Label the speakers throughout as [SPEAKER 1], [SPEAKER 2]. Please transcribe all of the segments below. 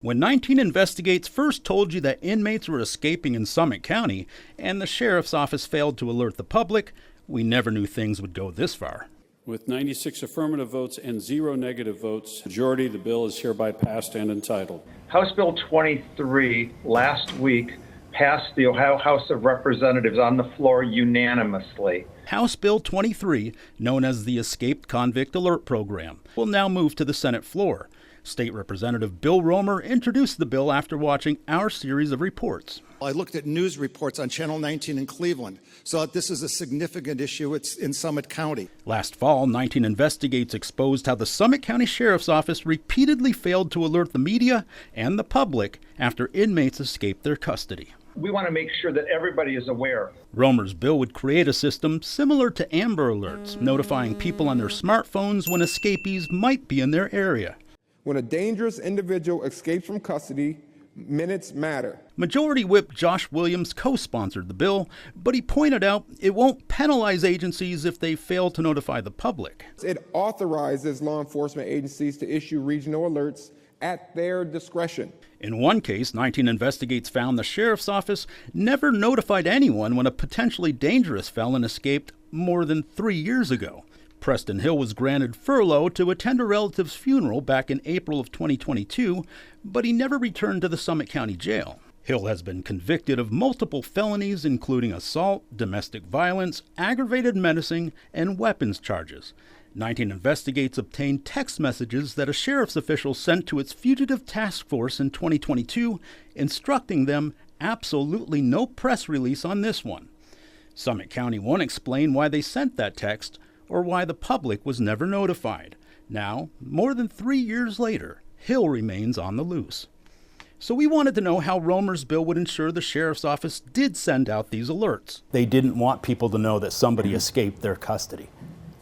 [SPEAKER 1] When 19 Investigates first told you that inmates were escaping in Summit County and the sheriff's office failed to alert the public, we never knew things would go this far.
[SPEAKER 2] With 96 affirmative votes and 0 negative votes, majority, the bill is hereby passed and entitled.
[SPEAKER 3] House Bill 23 last week passed the Ohio House of Representatives on the floor unanimously.
[SPEAKER 1] House Bill 23, known as the Escaped Convict Alert Program, will now move to the Senate floor. State Representative Bill Romer introduced the bill after watching our series of reports.
[SPEAKER 4] I looked at news reports on Channel 19 in Cleveland, so this is a significant issue. It's in Summit County.
[SPEAKER 1] Last fall, 19 Investigates exposed how the Summit County Sheriff's Office repeatedly failed to alert the media and the public after inmates escaped their custody.
[SPEAKER 3] We want to make sure that everybody is aware.
[SPEAKER 1] Romer's bill would create a system similar to Amber Alerts, notifying people on their smartphones when escapees might be in their area.
[SPEAKER 5] When a dangerous individual escapes from custody, minutes matter.
[SPEAKER 1] Majority Whip Josh Williams co-sponsored the bill, but he pointed out it won't penalize agencies if they fail to notify the public.
[SPEAKER 5] It authorizes law enforcement agencies to issue regional alerts at their discretion.
[SPEAKER 1] In one case, 19 Investigates found the sheriff's office never notified anyone when a potentially dangerous felon escaped more than 3 years ago. Preston Hill was granted furlough to attend a relative's funeral back in April of 2022, but he never returned to the Summit County Jail. Hill has been convicted of multiple felonies, including assault, domestic violence, aggravated menacing, and weapons charges. 19 Investigates obtained text messages that a sheriff's official sent to its fugitive task force in 2022, instructing them absolutely no press release on this one. Summit County won't explain why they sent that text, or why the public was never notified. Now, more than 3 years later, Hill remains on the loose. So we wanted to know how Romer's bill would ensure the sheriff's office did send out these alerts. They didn't want people to know that somebody escaped their custody.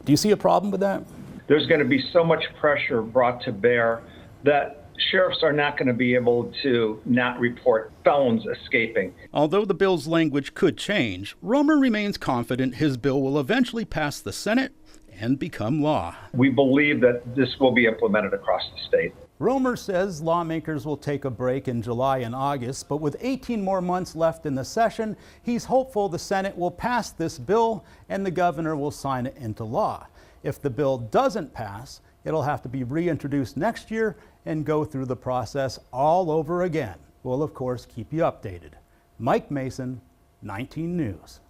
[SPEAKER 1] Do you see a problem with that?
[SPEAKER 3] There's going to be so much pressure brought to bear that sheriffs are not going to be able to not report felons escaping.
[SPEAKER 1] Although the bill's language could change, Romer remains confident his bill will eventually pass the Senate and become law.
[SPEAKER 3] We believe that this will be implemented across the state.
[SPEAKER 1] Romer says lawmakers will take a break in July and August, but with 18 more months left in the session, he's hopeful the Senate will pass this bill and the governor will sign it into law. If the bill doesn't pass, it'll have to be reintroduced next year and go through the process all over again. We'll, of course, keep you updated. Mike Mason, 19 News.